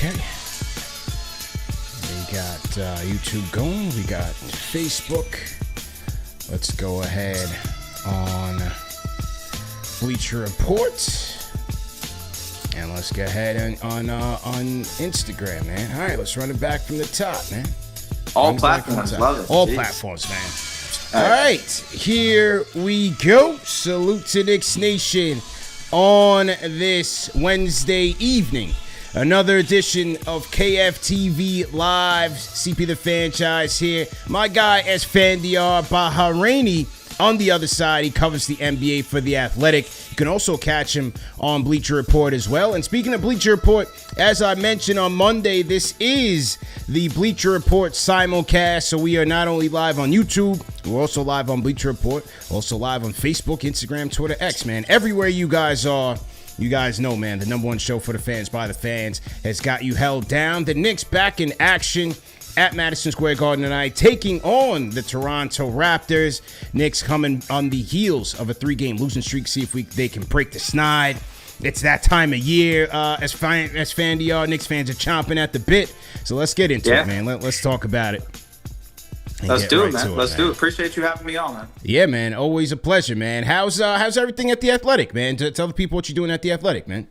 Okay. We got YouTube going. We got Facebook. Let's go ahead on Bleacher Report. And let's go ahead on Instagram, man. All right, let's run it back from the top, man. All platforms, love it. All platforms, man. All right, here we go. Salute to Knicks Nation on this Wednesday evening. Another edition of KFTV Live. CP the Franchise here. My guy Esfandiar Bahraini on the other side. He covers the NBA for The Athletic. You can also catch him on Bleacher Report as well. And speaking of Bleacher Report, as I mentioned on Monday, this is the Bleacher Report simulcast. So we are not only live on YouTube, we're also live on Bleacher Report, also live on Facebook, Instagram, Twitter, X, man. Everywhere you guys are, you guys know, man, the number one show for the fans by the fans has got you held down. The Knicks back in action at Madison Square Garden tonight, taking on the Toronto Raptors. Knicks coming on the heels of a 3-game losing streak. See if they can break the snide. It's that time of year. As Fandiar, Knicks fans are chomping at the bit. So let's get into it, man. Let's talk about it. Let's do it, man. Let's do it. Appreciate you having me on, man. Yeah, man. Always a pleasure, man. How's everything at The Athletic, man? Tell the people what you're doing at The Athletic, man.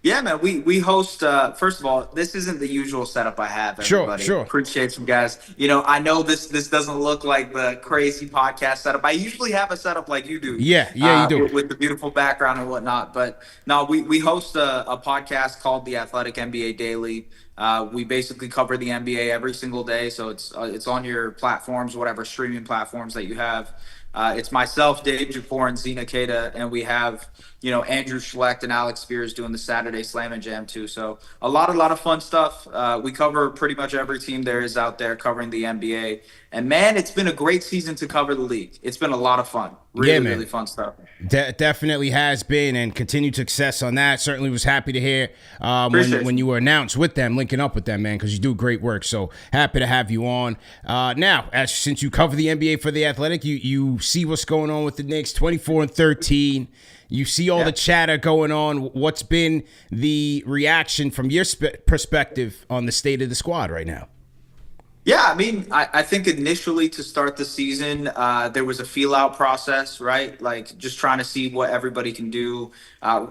Yeah, man. We host. First of all, this isn't the usual setup I have. Everybody. Sure. Appreciate you guys. You know, I know this doesn't look like the crazy podcast setup. I usually have a setup like you do. Yeah, you do with the beautiful background and whatnot. But no, we host a podcast called The Athletic NBA Daily. We basically cover the NBA every single day, so it's on your platforms, whatever streaming platforms that you have. It's myself, Dave Jafor, and Zena Keita, and we have, Andrew Schlecht and Alex Spears doing the Saturday Slam and Jam too. So a lot of fun stuff. We cover pretty much every team there is out there covering the NBA. And man, it's been a great season to cover the league. It's been a lot of fun. Really fun stuff. Definitely has been, and continued success on that. Certainly was happy to hear when you were announced with them, linking up with them, man, because you do great work. So happy to have you on. Now, since you cover the NBA for The Athletic, you see what's going on with the Knicks, 24-13. You see all the chatter going on. What's been the reaction from your perspective on the state of the squad right now? Yeah, I mean, I think initially to start the season, there was a feel-out process, right? Like just trying to see what everybody can do,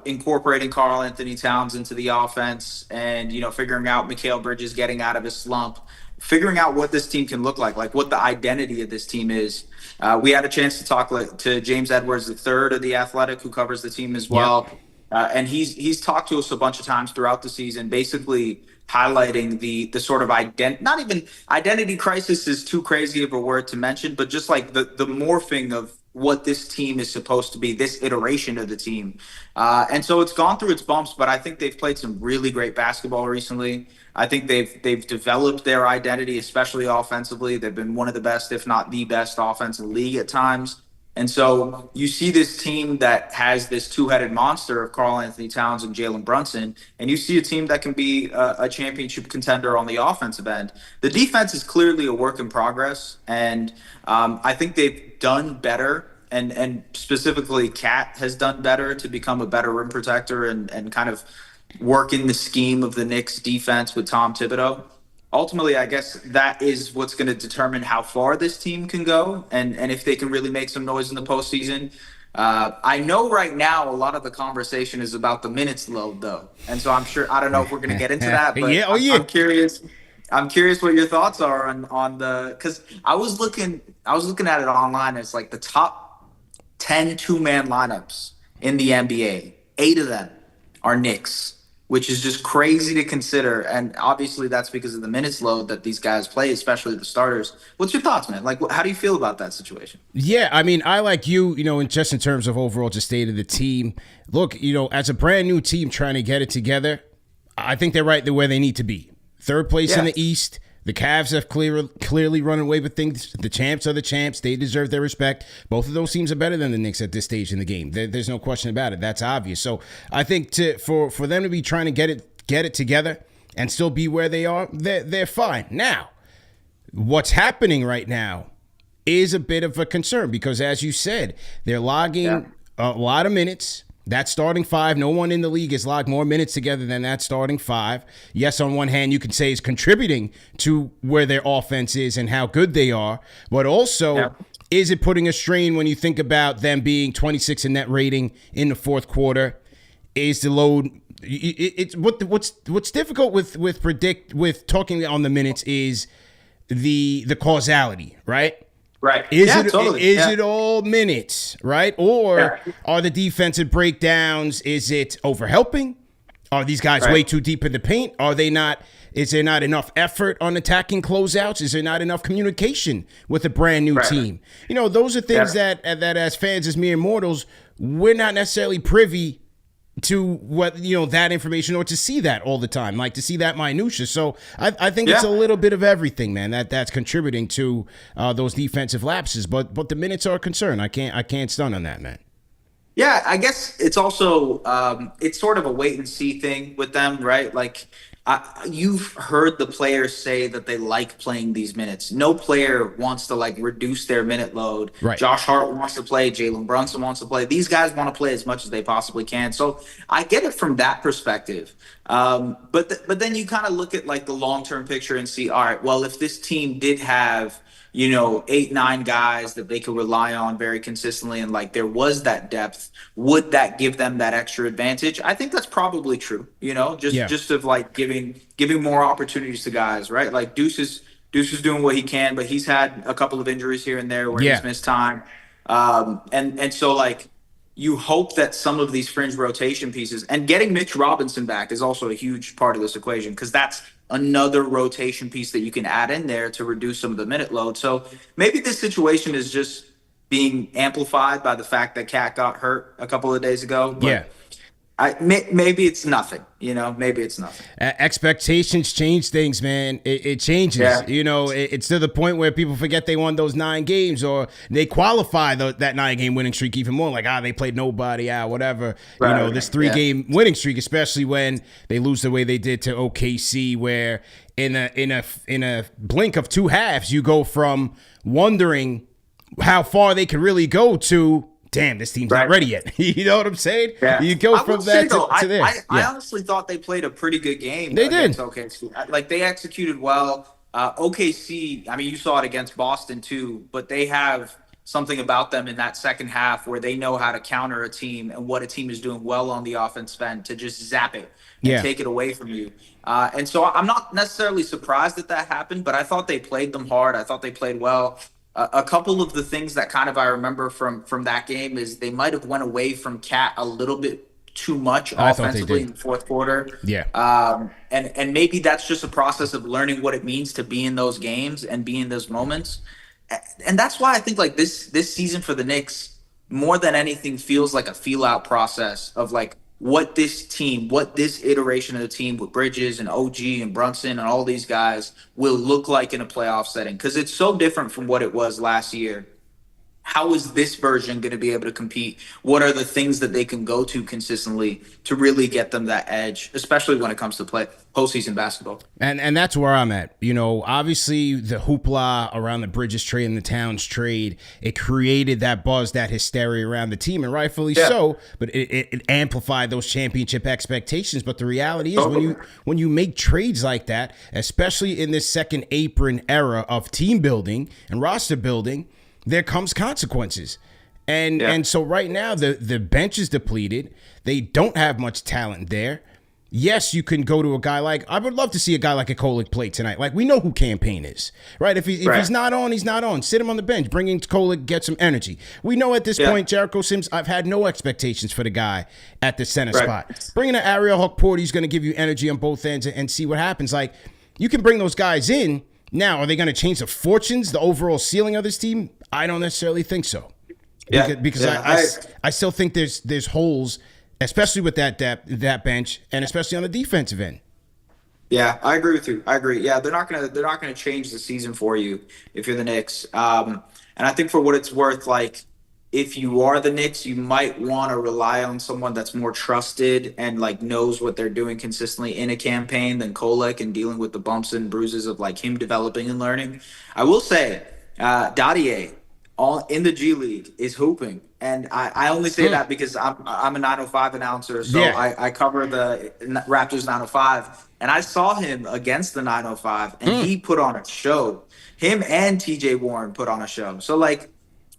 incorporating Karl Anthony Towns into the offense and, figuring out Mikal Bridges getting out of his slump, figuring out what this team can look like what the identity of this team is. We had a chance to talk to James Edwards III of The Athletic, who covers the team as well. Yeah. And he's talked to us a bunch of times throughout the season, basically highlighting the sort of not even identity crisis is too crazy of a word to mention, but just like the morphing of what this team is supposed to be, this iteration of the team. And so it's gone through its bumps, but I think they've played some really great basketball recently. I think they've developed their identity, especially offensively. They've been one of the best, if not the best offense in the league at times. And so you see this team that has this two-headed monster of Karl Anthony Towns and Jalen Brunson, and you see a team that can be a championship contender on the offensive end. The defense is clearly a work in progress, and I think they've done better, and specifically Cat has done better to become a better rim protector and kind of work in the scheme of the Knicks defense with Tom Thibodeau. Ultimately, I guess that is what's going to determine how far this team can go and if they can really make some noise in the postseason. I know right now a lot of the conversation is about the minutes load, though. And so I don't know if we're going to get into that, but I'm curious. I'm curious what your thoughts are on because I was looking at it online. It's like the top 10 two-man lineups in the NBA. 8 of them are Knicks, which is just crazy to consider. And obviously that's because of the minutes load that these guys play, especially the starters. What's your thoughts, man? Like, how do you feel about that situation? Yeah, I mean, I like you, in terms of overall just state of the team. Look, as a brand new team trying to get it together, I think they're right where they need to be. Third place in the East. The Cavs have clearly run away with things. The champs are the champs. They deserve their respect. Both of those teams are better than the Knicks at this stage in the game. There's no question about it. That's obvious. So I think for them to be trying to get it together and still be where they are, they're fine. Now, what's happening right now is a bit of a concern because, as you said, they're logging a lot of minutes. That starting five, no one in the league has logged more minutes together than that starting five. Yes, on one hand, you can say is contributing to where their offense is and how good they are, but also is it putting a strain when you think about them being 26 in net rating in the fourth quarter? Is the load? It's what's difficult with talking on the minutes is the causality, right? Right. Is Totally. it all minutes, right? Or are the defensive breakdowns, is it overhelping? Are these guys way too deep in the paint? Are they not? Is there not enough effort on attacking closeouts? Is there not enough communication with a brand new team? You know, those are things that as fans, as mere mortals, we're not necessarily privy to what, you know, that information, or to see that all the time, like to see that minutia. So I think it's a little bit of everything, man, that's contributing to those defensive lapses. But the minutes are a concern. I can't stun on that, man. Yeah, I guess it's also it's sort of a wait and see thing with them, right? Like you've heard the players say that they like playing these minutes. No player wants to like reduce their minute load. Right. Josh Hart wants to play. Jalen Brunson wants to play. These guys want to play as much as they possibly can. So I get it from that perspective. But then you kind of look at like the long-term picture and see, all right, well, if this team did have, you know, 8-9 guys that they could rely on very consistently, and like there was that depth, would that give them that extra advantage? I think that's probably true, you know, just of like giving more opportunities to guys, right? Like Deuce is doing what he can, but he's had a couple of injuries here and there where he's missed time. And so like you hope that some of these fringe rotation pieces, and getting Mitch Robinson back is also a huge part of this equation, because that's another rotation piece that you can add in there to reduce some of the minute load. So maybe this situation is just being amplified by the fact that Cat got hurt a couple of days ago. But maybe it's nothing, you know, maybe it's nothing. Expectations change things, man. It changes, you know, it's to the point where people forget they won those 9 games, or they qualify that 9-game winning streak even more. Like, they played nobody, whatever. You know, this 3-game winning streak, especially when they lose the way they did to OKC, where in a blink of 2 halves, you go from wondering how far they could really go to, damn, this team's not ready yet. You know what I'm saying? Yeah. You go from that to there. I honestly thought they played a pretty good game. They did. OKC. Like, they executed well. OKC, I mean, you saw it against Boston too, but they have something about them in that second half where they know how to counter a team and what a team is doing well on the offense end to just zap it and take it away from you. And so I'm not necessarily surprised that happened, but I thought they played them hard. I thought they played well. A couple of the things that kind of I remember from that game is they might have went away from Cat a little bit too much offensively in the fourth quarter. Yeah. And maybe that's just a process of learning what it means to be in those games and be in those moments. And that's why I think like this season for the Knicks, more than anything, feels like a feel out process of like what this iteration of the team with Bridges and OG and Brunson and all these guys will look like in a playoff setting. Because it's so different from what it was last year. How is this version going to be able to compete? What are the things that they can go to consistently to really get them that edge, especially when it comes to play postseason basketball? And that's where I'm at. You know, obviously the hoopla around the Bridges trade and the Towns trade, it created that buzz, that hysteria around the team, and rightfully so. But it amplified those championship expectations. But the reality is, when you make trades like that, especially in this second apron era of team building and roster building, there comes consequences. And so right now the bench is depleted. They don't have much talent there. Yes, you can go to a guy like, I would love to see a guy like a Kolek play tonight. Like, we know who Campaign is, right? If he's not on, he's not on. Sit him on the bench. Bring in Kolek, get some energy. We know at this point, Jericho Sims, I've had no expectations for the guy at the center spot. Bringing in Ariel Hawk-Porter, he's going to give you energy on both ends and see what happens. Like, you can bring those guys in. Now, are they going to change the fortunes, the overall ceiling of this team? I don't necessarily think so. Because I still think there's holes, especially with that depth, that bench, and especially on the defensive end. Yeah, I agree with you. I agree. Yeah, they're not gonna change the season for you if you're the Knicks. And I think for what it's worth, like, if you are the Knicks, you might want to rely on someone that's more trusted and like knows what they're doing consistently in a campaign than Kolek, and dealing with the bumps and bruises of like him developing and learning. I will say, Dadier in the G League is hooping, And I only say that because I'm a 905 announcer, so Yeah. I cover the Raptors 905, and I saw him against the 905, and he put on a show. Him and TJ Warren put on a show. So like,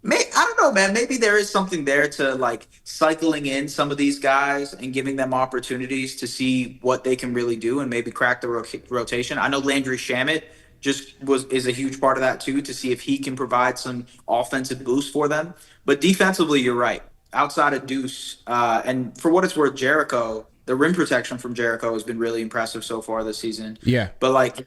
I don't know, man. Maybe there is something there to like cycling in some of these guys and giving them opportunities to see what they can really do and maybe crack the rotation. I know Landry Shamet is a huge part of that too, to see if he can provide some offensive boost for them. But defensively, you're right. Outside of Deuce, and for what it's worth, Jericho, the rim protection from Jericho has been really impressive so far this season. Yeah. But like,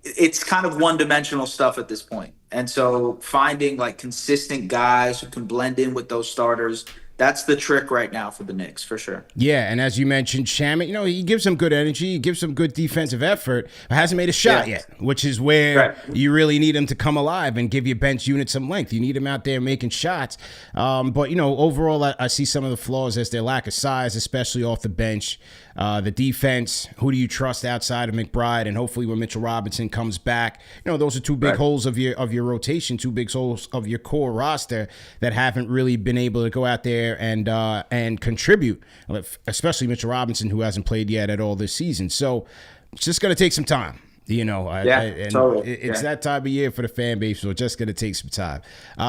it's kind of one-dimensional stuff at this point. And so finding like consistent guys who can blend in with those starters, that's the trick right now for the Knicks, for sure. Yeah, and as you mentioned, Shamet, he gives some good energy, he gives some good defensive effort, but hasn't made a shot yet, which is where you really need him to come alive and give your bench unit some length. You need him out there making shots. But, overall, I see some of the flaws as their lack of size, especially off the bench. The defense, who do you trust outside of McBride? And hopefully when Mitchell Robinson comes back, those are two big holes of your rotation, two big holes of your core roster that haven't really been able to go out there and contribute, especially Mitchell Robinson, who hasn't played yet at all this season. So it's just going to take some time. It's that time of year for the fan base, so it's just going to take some time.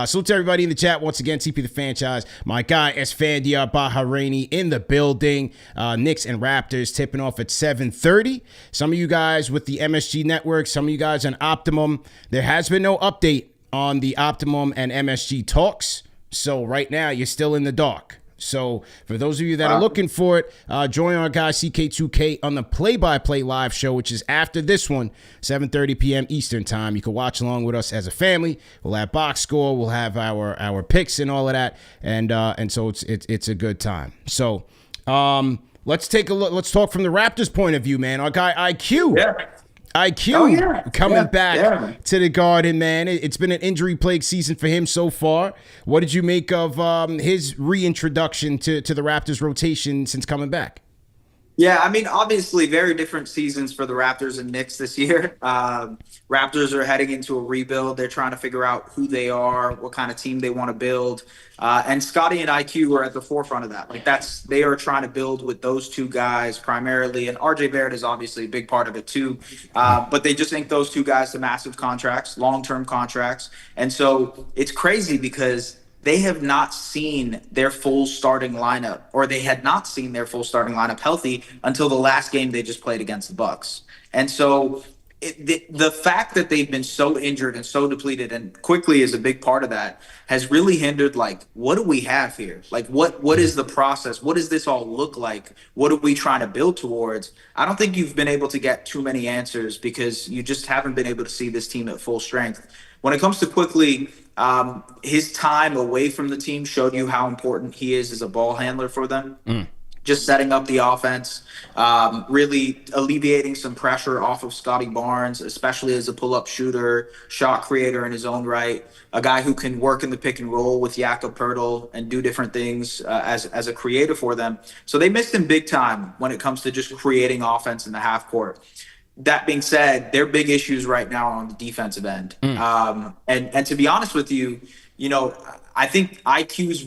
Salute to everybody in the chat. Once again, TP the Franchise. My guy, Esfandia Bahraini in the building. Knicks and Raptors tipping off at 7:30. Some of you guys with the MSG Network, some of you guys on Optimum. There has been no update on the Optimum and MSG talks, so right now you're still in the dark. So for those of you that are looking for it, join our guy CK2K on the play-by-play live show, which is after this one, 7:30 p.m. Eastern time. You can watch along with us as a family. We'll have box score, we'll have our picks and all of that, and so it's a good time. So let's take a look. Let's talk from the Raptors' point of view, man. Our guy IQ. Coming back to the Garden, man. It's been an injury-plagued season for him so far. What did you make of his reintroduction to the Raptors rotation since coming back? Yeah, I mean, obviously very different seasons for the Raptors and Knicks this year. Raptors are heading into a rebuild. They're trying to figure out who they are, what kind of team they want to build. And Scotty and IQ are at the forefront of that. Like they are trying to build with those two guys primarily. And RJ Barrett is obviously a big part of it too. But they just think those two guys to massive contracts, long-term contracts. And so it's crazy because they have not seen their full starting lineup, or they had not seen their full starting lineup healthy until the last game they just played against the Bucks. And so the fact that they've been so injured and so depleted, and quickly is a big part of that, has really hindered, like, what do we have here? Like, what is the process? What does this all look like? What are we trying to build towards? I don't think you've been able to get too many answers because you just haven't been able to see this team at full strength. When it comes to quickly, his time away from the team showed you how important he is as a ball handler for them. Just setting up the offense, really alleviating some pressure off of Scotty Barnes, especially as a pull-up shooter, shot creator in his own right, a guy who can work in the pick and roll with Jakob Poeltl and do different things as a creator for them. So they missed him big time when it comes to just creating offense in the half court. That being said, their big issues right now are on the defensive end. And to be honest with you, I think IQ's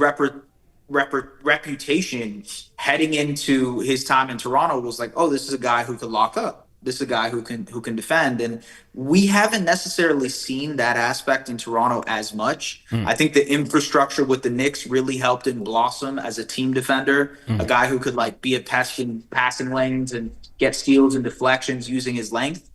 reputation heading into his time in Toronto was like, oh, this is a guy who can lock up. This is a guy who can defend. And we haven't necessarily seen that aspect in Toronto as much. I think the infrastructure with the Knicks really helped him blossom as a team defender, a guy who could like be a pest in passing lanes and get steals and deflections using his length.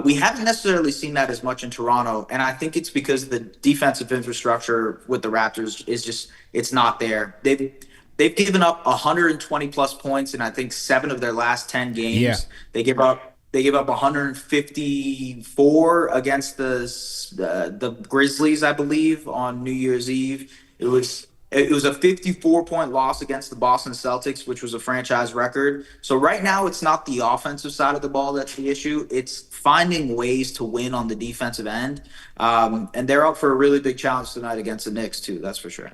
We haven't necessarily seen that as much in Toronto, and I think it's because the defensive infrastructure with the Raptors is just, it's not there. They've given up 120 plus points in I think 7 of their last 10 games. They give up 154 against the Grizzlies, I believe, on New Year's Eve. It was a 54-point loss against the Boston Celtics, which was a franchise record. So right now, it's not the offensive side of the ball that's the issue. It's finding ways to win on the defensive end. And they're up for a really big challenge tonight against the Knicks, too. That's for sure.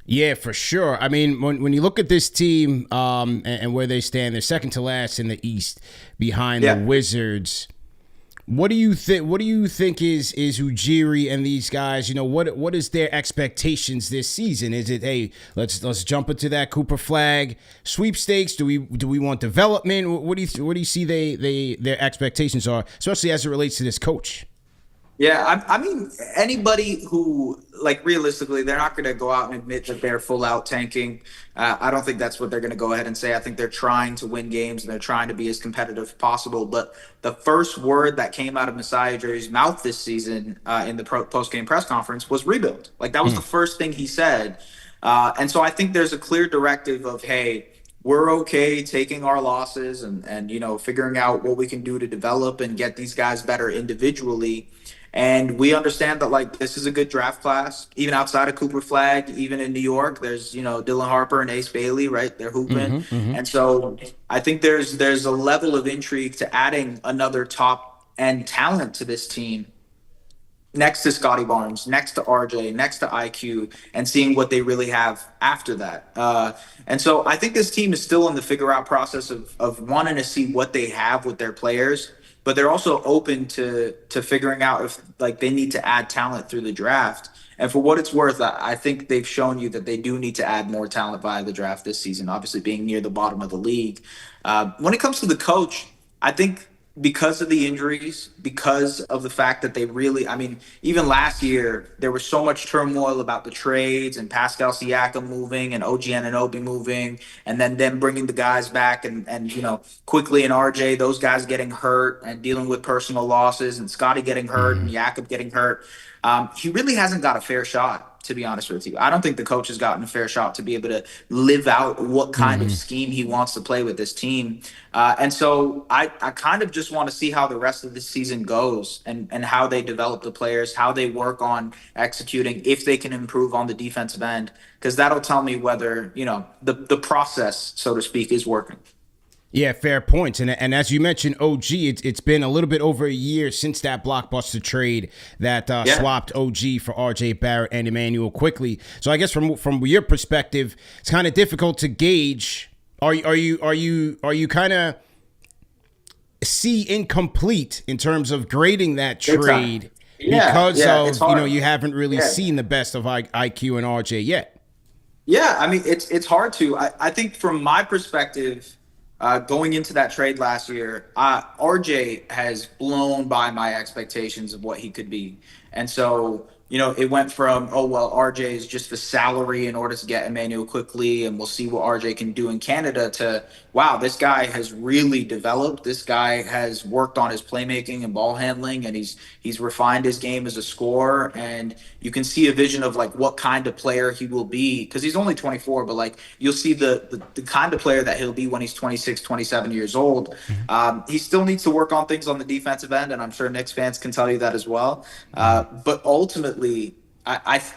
Yeah, for sure. I mean, when you look at this team and where they stand, they're second to last in the East behind the Wizards. What do you think? What do you think is Ujiri and these guys? You know, what is their expectations this season? Is it, hey, let's jump into that Cooper Flag sweepstakes? Do we want development? What do you see their expectations are, especially as it relates to this coach? Yeah, I mean, anybody who, like, realistically, they're not going to go out and admit that they're full out tanking. I don't think that's what they're going to go ahead and say. I think they're trying to win games and they're trying to be as competitive as possible. But the first word that came out of Masai Ujiri's mouth this season in the post game press conference was rebuild. Like, that was the first thing he said. And so I think there's a clear directive of, hey, we're okay taking our losses and you know, figuring out what we can do to develop and get these guys better individually. And we understand that, like, this is a good draft class, even outside of Cooper Flag, even in New York. There's, you know, Dylan Harper and Ace Bailey, right? They're hooping. And so I think there's a level of intrigue to adding another top end talent to this team, next to Scotty Barnes, next to RJ, next to IQ, and seeing what they really have after that. And so I think this team is still in the figure out process of wanting to see what they have with their players, but they're also open to figuring out if, like, they need to add talent through the draft. And for what it's worth, I think they've shown you that they do need to add more talent via the draft this season, obviously being near the bottom of the league. When it comes to the coach, I think because of the injuries, because of the fact that they really, I mean, even last year, there was so much turmoil about the trades and Pascal Siakam moving and OG Anunoby moving, and then them bringing the guys back and you know, quickly and RJ, those guys getting hurt and dealing with personal losses, and Scotty getting hurt and Jakob getting hurt. He really hasn't got a fair shot, to be honest with you. I don't think the coach has gotten a fair shot to be able to live out what kind of scheme he wants to play with this team. And so I kind of just want to see how the rest of the season goes and how they develop the players, how they work on executing, if they can improve on the defensive end, because that'll tell me whether, you know, the process, so to speak, is working. Yeah, fair points. And as you mentioned, OG, it's been a little bit over a year since that blockbuster trade that swapped OG for RJ Barrett and Emmanuel quickly. So I guess from your perspective, it's kind of difficult to gauge. Are you kind of see incomplete in terms of grading that trade because of, you know, you haven't really seen the best of IQ and RJ yet? Yeah, I mean, it's hard to. I think from my perspective, going into that trade last year, RJ has blown by my expectations of what he could be. And so, you know, it went from, oh, well, RJ is just the salary in order to get Emmanuel quickly, and we'll see what RJ can do in Canada, to, wow, this guy has really developed. This guy has worked on his playmaking and ball handling, and he's refined his game as a scorer. And you can see a vision of, like, what kind of player he will be, because he's only 24, but, like, you'll see the kind of player that he'll be when he's 26, 27 years old. He still needs to work on things on the defensive end, and I'm sure Knicks fans can tell you that as well. But ultimately,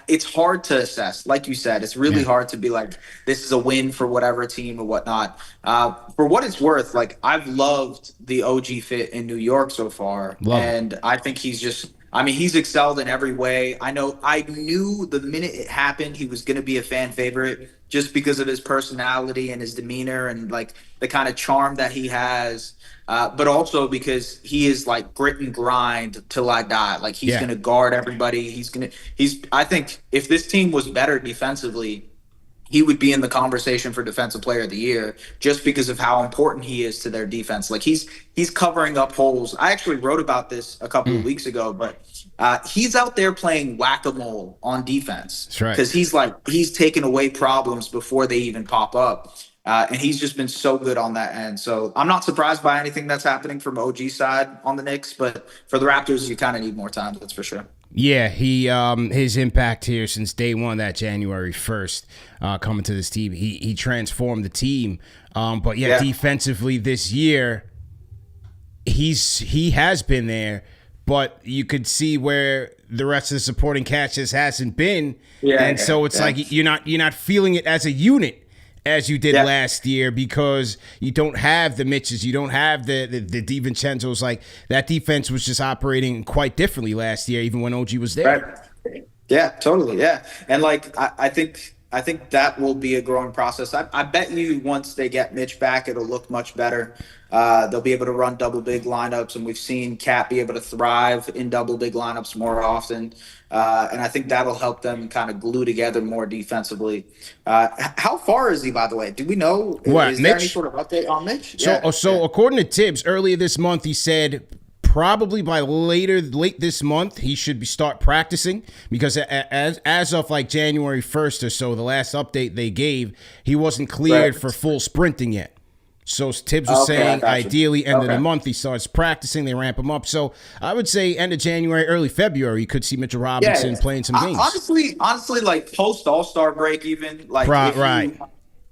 it's hard to assess. Like you said, it's really hard to be like, this is a win for whatever team or whatnot. For what it's worth, like, I've loved the OG fit in New York so far. And I think he's excelled in every way. I knew the minute it happened, he was going to be a fan favorite just because of his personality and his demeanor and, like, the kind of charm that he has. But also because he is, like, grit and grind till I die. Like, he's going to guard everybody. I think if this team was better defensively, he would be in the conversation for Defensive Player of the Year just because of how important he is to their defense. Like, he's covering up holes. I actually wrote about this a couple of weeks ago, but he's out there playing whack-a-mole on defense. That's right. Because he's taken away problems before they even pop up. And he's just been so good on that end. So I'm not surprised by anything that's happening from OG's side on the Knicks, but for the Raptors, you kind of need more time, that's for sure. Yeah, he his impact here since day one, that January 1st, coming to this team, he transformed the team. But defensively this year, he has been there, but you could see where the rest of the supporting cast just hasn't been. So it's like you're not feeling it as a unit as you did last year, because you don't have the Mitches, you don't have the DiVincenzos. Like, that defense was just operating quite differently last year, even when OG was there. Right. Yeah, totally. Yeah. And, like, I think I think that will be a growing process. I bet you once they get Mitch back, it'll look much better. They'll be able to run double big lineups, and we've seen Cat be able to thrive in double big lineups more often. And I think that'll help them kind of glue together more defensively. How far is he, by the way? Do we know? What, Is there any Mitch? sort of update on Mitch? So according to Tibbs, earlier this month, he said probably by late this month he should start practicing, because as of like January 1st or so, the last update they gave, he wasn't cleared for full sprinting yet. So Tibbs was saying ideally end of the month he starts practicing, they ramp him up. So I would say end of January, early February, you could see Mitchell Robinson playing some games. Honestly, like post All-Star break, even like right.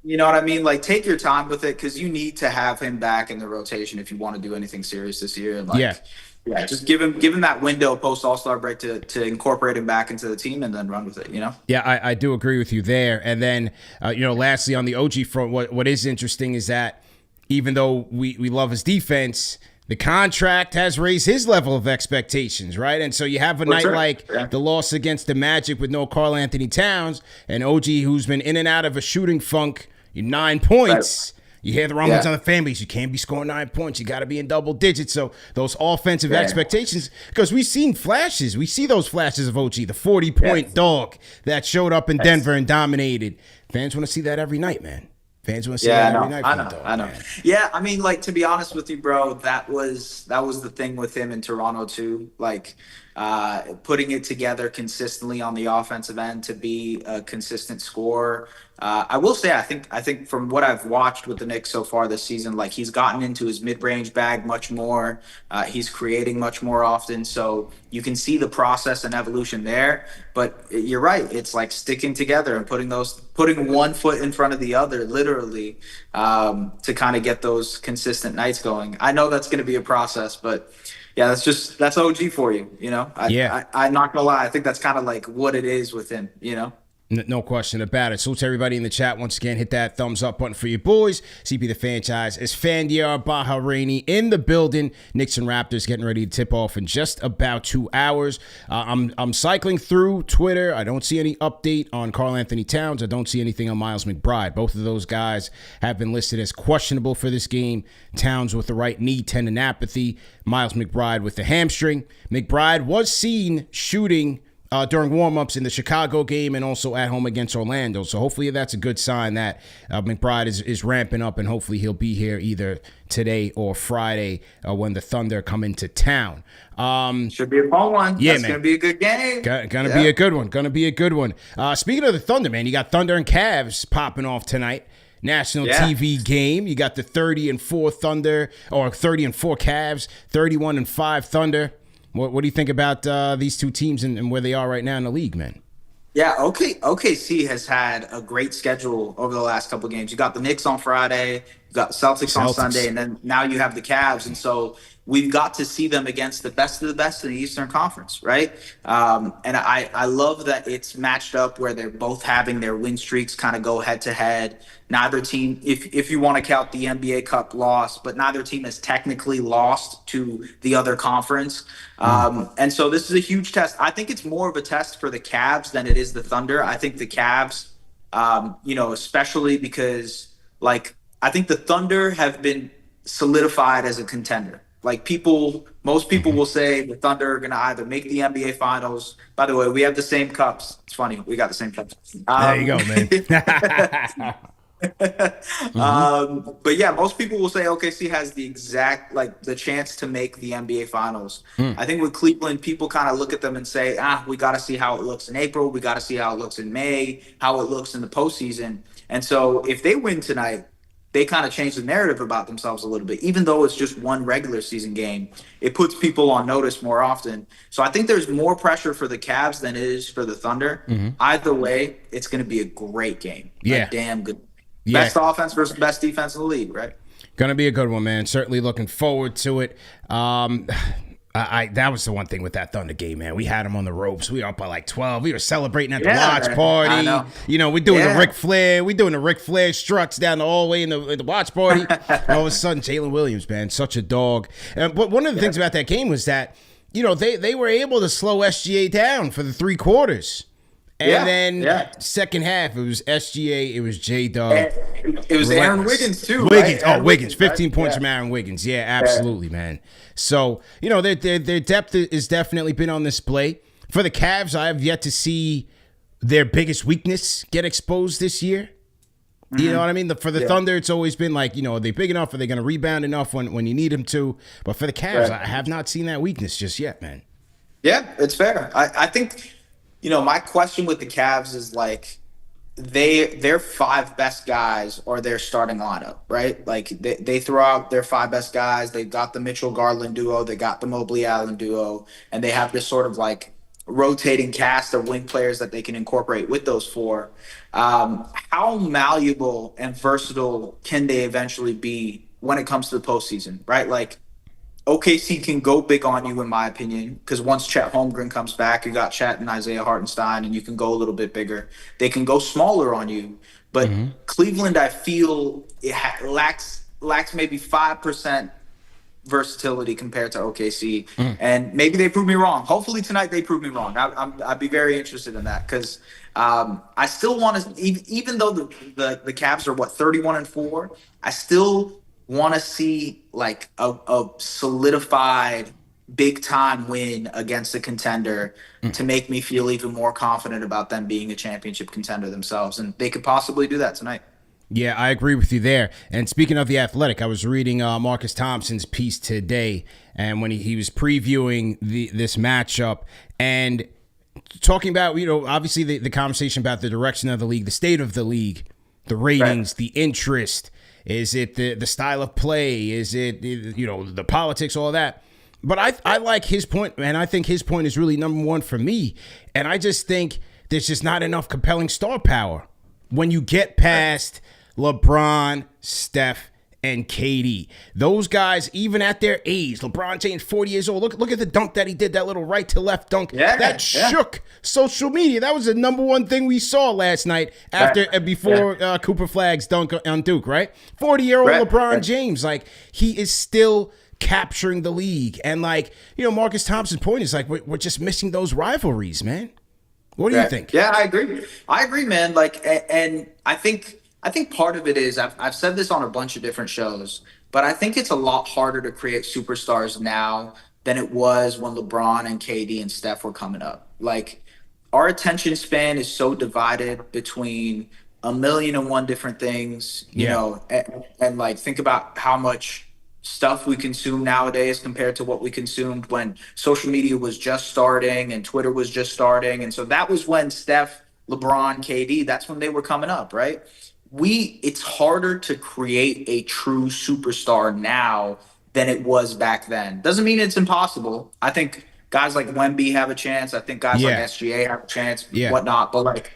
You know what I mean? Like, take your time with it, because you need to have him back in the rotation if you want to do anything serious this year. And like, just give him that window post All-Star break to incorporate him back into the team and then run with it, you know? Yeah, I do agree with you there. And then, lastly, on the OG front, what is interesting is that even though we love his defense, the contract has raised his level of expectations, right? And so you have a night like the loss against the Magic with no Karl Anthony Towns, and OG, who's been in and out of a shooting funk, 9 points. Right. You hear the rumblings on the fan base. You can't be scoring 9 points. You got to be in double digits. So those offensive expectations, because we've seen flashes. We see those flashes of OG, the 40-point dog that showed up in Denver and dominated. Fans want to see that every night, man. Fans want to see that every night. I know. Man. Yeah, I mean, like, to be honest with you, bro, that was the thing with him in Toronto too. Like, putting it together consistently on the offensive end to be a consistent scorer. I will say, I think from what I've watched with the Knicks so far this season, like, he's gotten into his mid-range bag much more. He's creating much more often, so you can see the process and evolution there. But you're right; it's like sticking together and putting one foot in front of the other, literally, to kind of get those consistent nights going. I know that's going to be a process, but yeah, that's OG for you, you know. I'm not gonna lie. I think that's kind of like what it is with him, you know. No question about it. Salute to everybody in the chat. Once again, hit that thumbs up button for your boys. CP the franchise is Fandiar Bahraini in the building. Knicks and Raptors getting ready to tip off in just about 2 hours. I'm cycling through Twitter. I don't see any update on Karl Anthony Towns. I don't see anything on Miles McBride. Both of those guys have been listed as questionable for this game. Towns with the right knee tendinopathy. Miles McBride with the hamstring. McBride was seen shooting during warm-ups in the Chicago game and also at home against Orlando. So hopefully that's a good sign that McBride is ramping up, and hopefully he'll be here either today or Friday when the Thunder come into town. Should be a fun one. Yeah, that's man. Gonna be a good game. Gonna be a good one. Gonna be a good one. Speaking of the Thunder, man, you got Thunder and Cavs popping off tonight. National TV game. You got the 30-4 Thunder, or 30-4 Cavs, 31-5 Thunder. What do you think about these two teams and where they are right now in the league, man? Yeah, OKC has had a great schedule over the last couple of games. You got the Knicks on Friday, you got the Celtics on Sunday, and then now you have the Cavs. And so we've got to see them against the best of the best in the Eastern Conference, right? And I love that it's matched up where they're both having their win streaks kind of go head to head. Neither team, if you want to count the NBA Cup loss, but neither team has technically lost to the other conference. And so this is a huge test. I think it's more of a test for the Cavs than it is the Thunder. I think the Cavs, especially because, like, I think the Thunder have been solidified as a contender. Like, most people will say the Thunder are going to either make the NBA Finals. By the way, we have the same cups. It's funny. We got the same cups. There you go, man. But yeah, most people will say OKC has the chance to make the NBA Finals. I think with Cleveland, people kind of look at them and say, we got to see how it looks in April. We got to see how it looks in May, how it looks in the postseason. And so if they win tonight, they kind of change the narrative about themselves a little bit. Even though it's just one regular season game, it puts people on notice more often. So I think there's more pressure for the Cavs than it is for the Thunder. Either way, it's going to be a great game. Yeah. A damn good. Yeah. Best offense versus best defense in the league, right? Going to be a good one, man. Certainly looking forward to it. That was the one thing with that Thunder game, man. We had them on the ropes. We were up by like 12. We were celebrating at the watch party. I know. We're doing the Ric Flair. We're doing the Ric Flair struts down the hallway in the watch party. All of a sudden, Jalen Williams, man, such a dog. But one of the things about that game was that, they were able to slow SGA down for the 3 quarters. And Yeah, then yeah. second half, it was SGA, it was J Dub. And it was Aaron Wiggins too, Wiggins, right? oh Aaron Wiggins, Wiggins, right? 15 points Yeah. from Aaron Wiggins. Yeah, Yeah. absolutely, man. So their depth has definitely been on display. For the Cavs, I have yet to see their biggest weakness get exposed this year. You know what I mean? For the Thunder, it's always been like, are they big enough? Are they going to rebound enough when you need them to? But for the Cavs, I have not seen that weakness just yet, man. Yeah, it's fair. I think, my question with the Cavs is like their five best guys are their starting lineup, right? Like they throw out their five best guys. They've got the Mitchell Garland duo, they got the Mobley Allen duo, and they have this sort of like rotating cast of wing players that they can incorporate with those four. How malleable and versatile can they eventually be when it comes to the postseason, right? Like OKC can go big on you, in my opinion, because once Chet Holmgren comes back, you got Chet and Isaiah Hartenstein, and you can go a little bit bigger. They can go smaller on you, but Cleveland, I feel, lacks maybe 5% versatility compared to OKC, and maybe they prove me wrong. Hopefully tonight they prove me wrong. I'd be very interested in that because I still want to, even though the Cavs are 31-4, I still want to see like a solidified big time win against a contender to make me feel even more confident about them being a championship contender themselves, and they could possibly do that tonight. Yeah, I agree with you there. And speaking of The Athletic, I was reading Marcus Thompson's piece today, and when he was previewing this matchup and talking about, obviously the conversation about the direction of the league, the state of the league, the ratings, the interest. Is it the style of play? Is it, the politics, all that? But I like his point, man. I think his point is really number one for me. And I just think there's just not enough compelling star power when you get past LeBron, Steph, and KD. Those guys, even at their age, LeBron James, 40 years old. Look at the dunk that he did, that little right to left dunk. That shook social media. That was the number one thing we saw last night before Cooper Flagg's dunk on Duke, right? 40-year-old LeBron James, like, he is still capturing the league. And, like, Marcus Thompson's point is, like, we're just missing those rivalries, man. What do you think? Yeah, I agree, man. Like, and I think part of it is I've said this on a bunch of different shows, but I think it's a lot harder to create superstars now than it was when LeBron and KD and Steph were coming up. Like, our attention span is so divided between a million and one different things, you know, and like think about how much stuff we consume nowadays compared to what we consumed when social media was just starting and Twitter was just starting. And so that was when Steph, LeBron, KD, that's when they were coming up, right? It's harder to create a true superstar now than it was back then. Doesn't mean it's impossible. I think guys like Wemby have a chance. I think guys like SGA have a chance, whatnot. But like,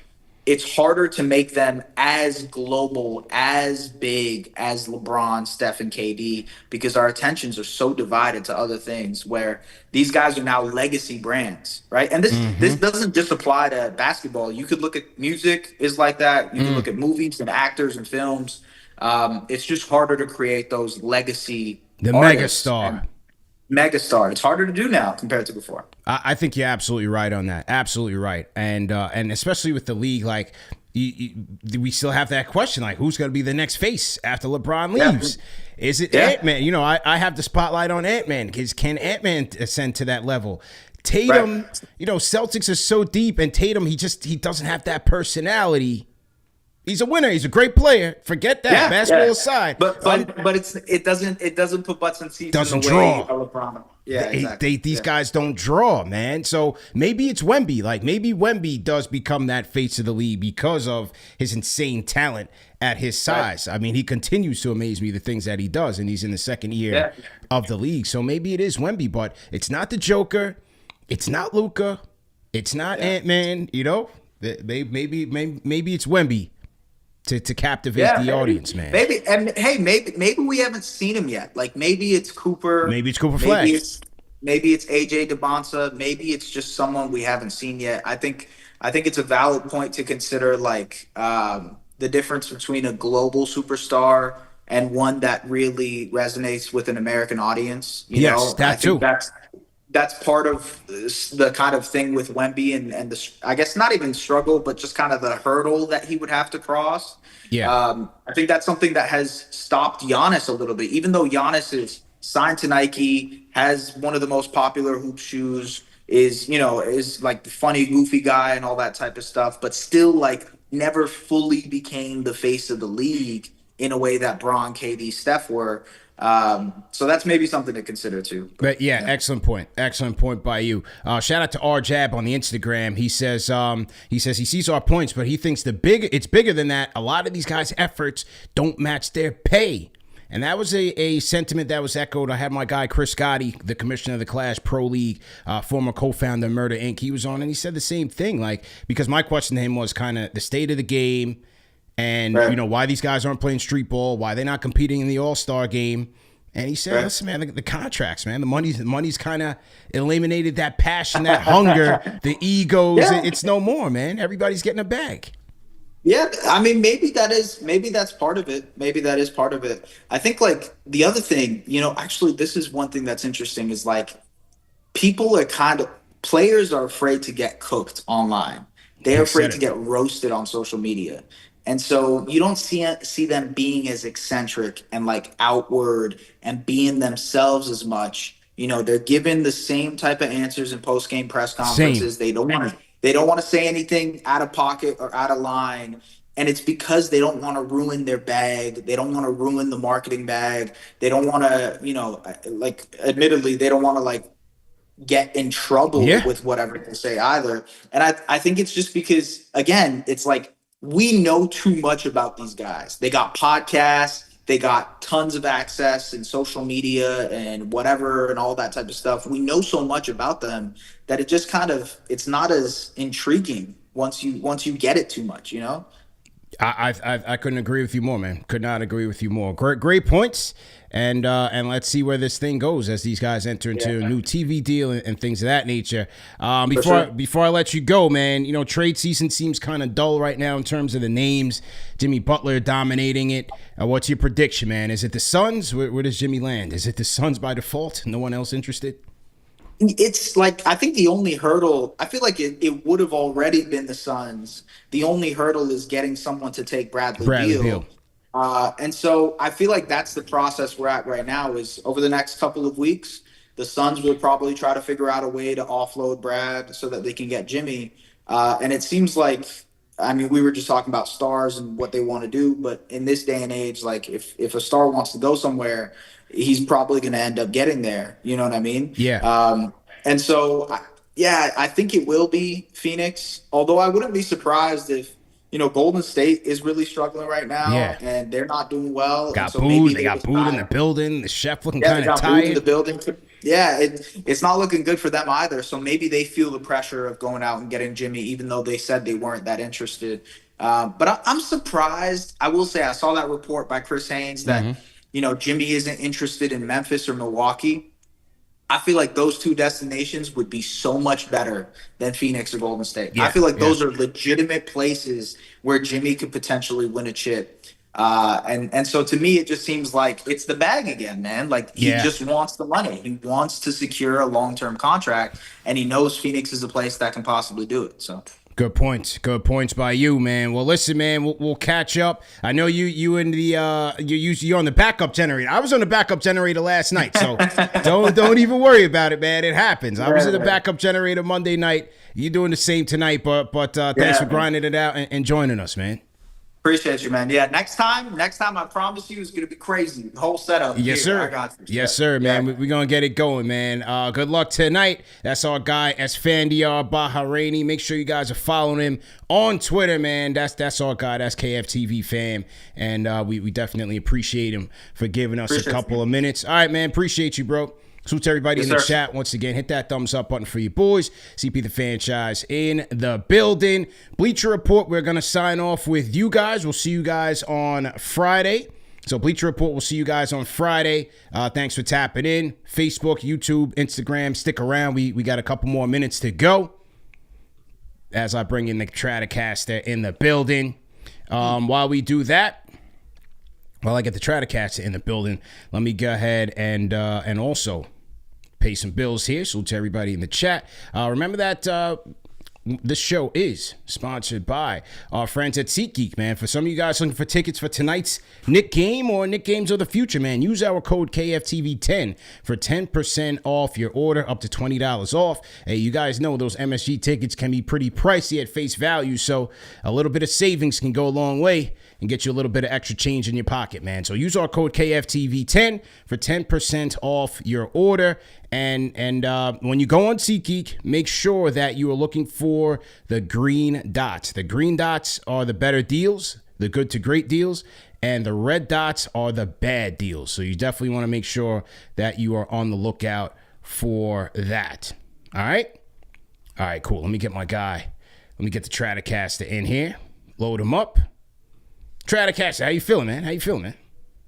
it's harder to make them as global, as big as LeBron, Steph, and KD because our attentions are so divided to other things where these guys are now legacy brands, right? And this doesn't just apply to basketball. You could look at music is like that. You can look at movies and actors and films. It's just harder to create those legacy megastar. It's harder to do now compared to before. I think you're absolutely right on that. Absolutely right. And especially with the league, like we still have that question, like who's going to be the next face after LeBron leaves? Is it Ant-Man? I have the spotlight on Ant-Man. Can Ant-Man ascend to that level? Tatum, Celtics are so deep, and Tatum, he doesn't have that personality. He's a winner. He's a great player. Forget that. Basketball aside. But it doesn't put butts in seats. Doesn't draw. LeBron. Yeah, exactly. These guys don't draw, man. So maybe it's Wemby. Like maybe Wemby does become that face of the league because of his insane talent at his size. Right. I mean, he continues to amaze me, the things that he does, and he's in the second year of the league. So maybe it is Wemby, but it's not the Joker. It's not Luka. It's not Ant-Man. Maybe it's Wemby. To captivate the audience, man. Maybe we haven't seen him yet. Like maybe it's Cooper. Maybe it's Cooper Flag. Maybe it's AJ DeBonsa. Maybe it's just someone we haven't seen yet. I think it's a valid point to consider, like the difference between a global superstar and one that really resonates with an American audience. That too. that's part of the kind of thing with Wemby and the, I guess not even struggle, but just kind of the hurdle that he would have to cross. Yeah. I think that's something that has stopped Giannis a little bit, even though Giannis is signed to Nike, has one of the most popular hoop shoes, is like the funny, goofy guy and all that type of stuff, but still like never fully became the face of the league in a way that Bron, KD, Steph were. So that's maybe something to consider too. But yeah, excellent point. Excellent point by you. Shout out to R Jab on the Instagram. He says he sees our points, but he thinks it's bigger than that. A lot of these guys' efforts don't match their pay. And that was a sentiment that was echoed. I had my guy Chris Gotti, the commissioner of the Clash Pro League, former co-founder of Murder Inc. He was on, and he said the same thing. Like, because my question to him was kind of the state of the game, and right. Why these guys aren't playing street ball, why they're not competing in the All-Star game. And he said, right. Listen, man, the contracts, man, the money's kind of eliminated that passion, that hunger, the egos. Yeah. It's no more, man. Everybody's getting a bag. Yeah, I mean, maybe that's part of it. Maybe that is part of it. I think like the other thing, actually, this is one thing that's interesting is like players are afraid to get cooked online. They're afraid to get roasted on social media. And so you don't see them being as eccentric and like outward and being themselves as much. They're given the same type of answers in post-game press conferences. Same. They don't want to say anything out of pocket or out of line. And it's because they don't want to ruin their bag. They don't want to ruin the marketing bag. They don't want to, admittedly, they don't want to like get in trouble with whatever they say either. And I think it's just because, again, it's like we know too much about these guys. They got podcasts. They got tons of access and social media and whatever and all that type of stuff. We know so much about them that it just it's not as intriguing once you get it too much, I couldn't agree with you more, man. Could not agree with you more. Great points. And let's see where this thing goes as these guys enter into a new TV deal and things of that nature. Before I let you go, man, trade season seems kind of dull right now in terms of the names. Jimmy Butler dominating it. What's your prediction, man? Is it the Suns? Where does Jimmy land? Is it the Suns by default? No one else interested? It's like, I think the only hurdle, I feel like it would have already been the Suns. The only hurdle is getting someone to take Bradley Beal. And so I feel like that's the process we're at right now is over the next couple of weeks, the Suns will probably try to figure out a way to offload Brad so that they can get Jimmy. And it seems like, I mean, we were just talking about stars and what they want to do, but in this day and age, like if a star wants to go somewhere, he's probably going to end up getting there. You know what I mean? Yeah. And so, I think it will be Phoenix, although I wouldn't be surprised if, Golden State is really struggling right now, and they're not doing well. Got booed. They got booed in the building. The chef looking kind of tired. In the building. Yeah, it's not looking good for them either. So maybe they feel the pressure of going out and getting Jimmy, even though they said they weren't that interested. But I'm surprised. I will say I saw that report by Chris Haynes that Jimmy isn't interested in Memphis or Milwaukee. I feel like those two destinations would be so much better than Phoenix or Golden State. I feel like those are legitimate places where Jimmy could potentially win a chip. And so to me, it just seems like it's the bag again, man. Like he just wants the money. He wants to secure a long-term contract, and he knows Phoenix is a place that can possibly do it. So. Good points. Good points by you, man. Well, listen, man, we'll catch up. I know you and you're on the backup generator. I was on the backup generator last night, so don't even worry about it, man. It happens. I was in the backup generator Monday night. You're doing the same tonight, but thanks for grinding it out and joining us, man. Appreciate you, man. Yeah, next time, I promise you, it's going to be crazy. The whole setup. Yes, sir. I got you. Yes, sir, man. We're going to get it going, man. Good luck tonight. That's our guy, Esfandiar Bahraini. Make sure you guys are following him on Twitter, man. That's our guy. That's KFTV fam. And we definitely appreciate him for giving us a couple of minutes. All right, man. Appreciate you, bro. Salute to everybody in the chat. Once again, hit that thumbs up button for your boys. CP the franchise in the building. Bleacher Report, we're going to sign off with you guys. We'll see you guys on Friday. So Bleacher Report, we'll see you guys on Friday. Thanks for tapping in. Facebook, YouTube, Instagram. Stick around. We got a couple more minutes to go as I bring in the Stratocaster in the building. While we do that, while I get the Stratocaster in the building, let me go ahead and also pay some bills here. Salute to everybody in the chat. Remember that this show is sponsored by our friends at SeatGeek, man. For some of you guys looking for tickets for tonight's Knick game or Knick games of the future, man, use our code KFTV10 for 10% off your order, up to $20 off. Hey, you guys know those MSG tickets can be pretty pricey at face value, so a little bit of savings can go a long way and get you a little bit of extra change in your pocket, man. So use our code KFTV10 for 10% off your order. And when you go on SeatGeek, make sure that you are looking for the green dots. The green dots are the better deals, the good to great deals, and the red dots are the bad deals. So you definitely want to make sure that you are on the lookout for that. All right? All right, cool. Let me get my guy. Let me get the Stratocaster in here. Load him up. Stratocaster, how you feeling, man? How you feeling, man?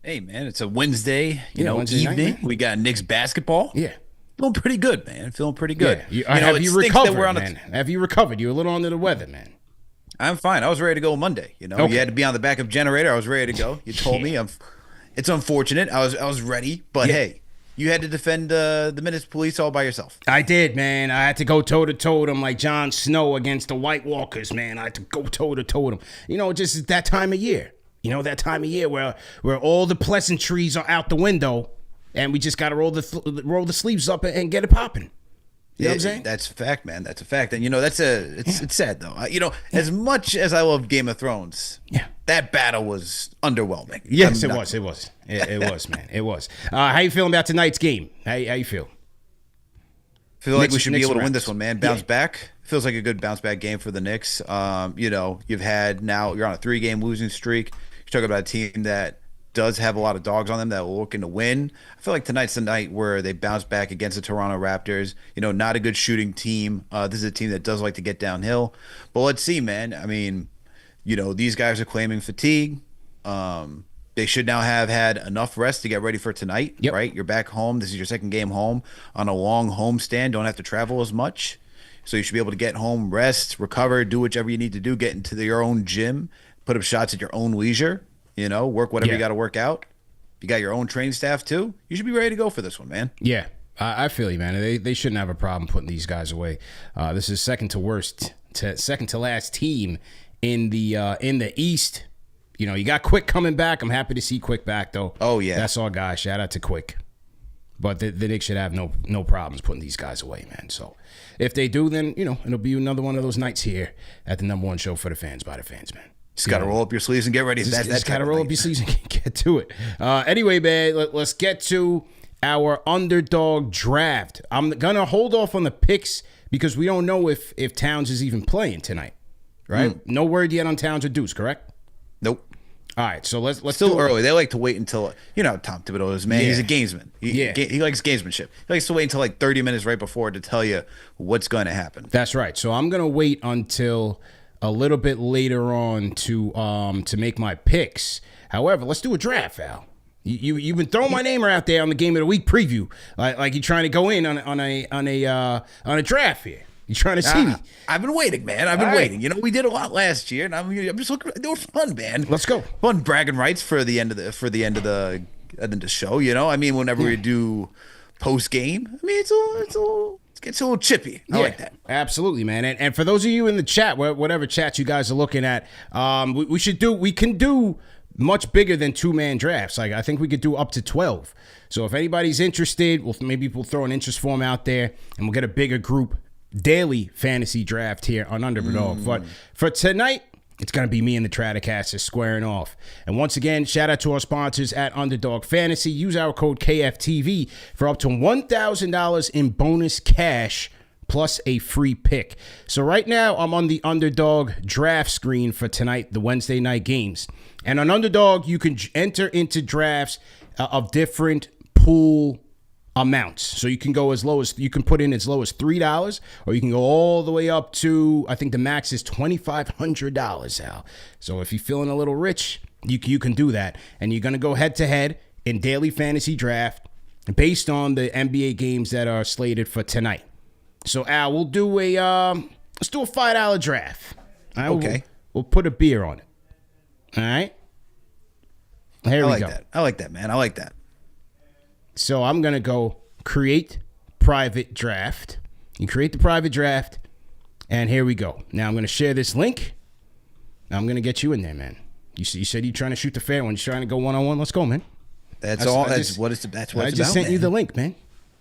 Hey, man, it's a Wednesday, Wednesday evening. night, we got Knicks basketball. Yeah. Feeling pretty good, man. Feeling pretty good. Yeah. Have you recovered, man? Have you recovered? You're a little under the weather, man. I'm fine. I was ready to go Monday. Okay. You had to be on the back of generator. I was ready to go. You told me. It's unfortunate. I was ready, but hey, you had to defend the Minutes Police all by yourself. I did, man. I had to go toe-to-toe with them like Jon Snow against the White Walkers, man. I had to go toe-to-toe with them. Just that time of year. That time of year where all the pleasantries are out the window, and we just got to roll the sleeves up and get it popping. You know what I'm saying? That's a fact, man. That's a fact. And, it's sad, though. As much as I love Game of Thrones, that battle was underwhelming. Yes, it was. It was, man. It was. How you feeling about tonight's game? How you feel? Feel like we should be able to win this one, man. Bounce back. Feels like a good bounce back game for the Knicks. You're on a 3-game losing streak. You're talking about a team that does have a lot of dogs on them that are looking to win. I feel like tonight's the night where they bounce back against the Toronto Raptors. Not a good shooting team. This is a team that does like to get downhill. But let's see, man. I mean, these guys are claiming fatigue. They should now have had enough rest to get ready for tonight, right? You're back home. This is your second game home on a long homestand. Don't have to travel as much. So you should be able to get home, rest, recover, do whatever you need to do, get into your own gym, put up shots at your own leisure, work whatever you got to work out. You got your own training staff too. You should be ready to go for this one, man. Yeah, I feel you, man. They shouldn't have a problem putting these guys away. This is second to last team in the East. You got Quick coming back. I'm happy to see Quick back, though. Oh, yeah. That's our guy. Shout out to Quick. But the Knicks should have no problems putting these guys away, man. So if they do, then, it'll be another one of those nights here at the number one show for the fans, by the fans, man. Just got to roll up your sleeves and get ready. Just got to roll up your sleeves and get to it. Anyway, man, let's get to our Underdog draft. I'm going to hold off on the picks because we don't know if Towns is even playing tonight, right? No word yet on Towns or Deuce, correct? Nope. All right, so let's still early. They like to wait until Tom Thibodeau is, man. Yeah. He's a gamesman. He likes gamesmanship. He likes to wait until like 30 minutes right before to tell you what's going to happen. That's right. So I'm going to wait until a little bit later on to make my picks. However, let's do a draft, Al. You've been throwing my name out there on the Game of the Week preview, like you're trying to go in on a draft here. You trying to see me? I've been waiting, man. I've been waiting. We did a lot last year, and I'm just looking. They were fun, man. Let's go. Fun bragging rights for the end of the show. Whenever we do post game, it gets a little chippy. I like that. Absolutely, man. And for those of you in the chat, whatever chat you guys are looking at, we can do much bigger than 2-man drafts. Like I think we could do up to 12. So if anybody's interested, we'll throw an interest form out there, and we'll get a bigger group daily fantasy draft here on Underdog. But for tonight, it's going to be me and the Stratocaster squaring off. And once again, shout out to our sponsors at Underdog Fantasy. Use our code KFTV for up to $1,000 in bonus cash plus a free pick. So right now, I'm on the Underdog draft screen for tonight, the Wednesday night games. And on Underdog, you can enter into drafts of different pool amounts. So you can go you can put in as low as $3, or you can go all the way up to, I think the max is $2,500, Al. So if you're feeling a little rich, you can do that. And you're going to go head to head in daily fantasy draft based on the NBA games that are slated for tonight. So Al, let's do a $5 draft. All right, okay. We'll put a beer on it. All right. Here we go. I like that, man. I like that. So I'm going to go create private draft. You create the private draft, and here we go. Now I'm going to share this link. I'm going to get you in there, man. You said you're trying to shoot the fair one. You're trying to go one-on-one. Let's go, man. That's all. That's what it's about. I just sent you the link, man.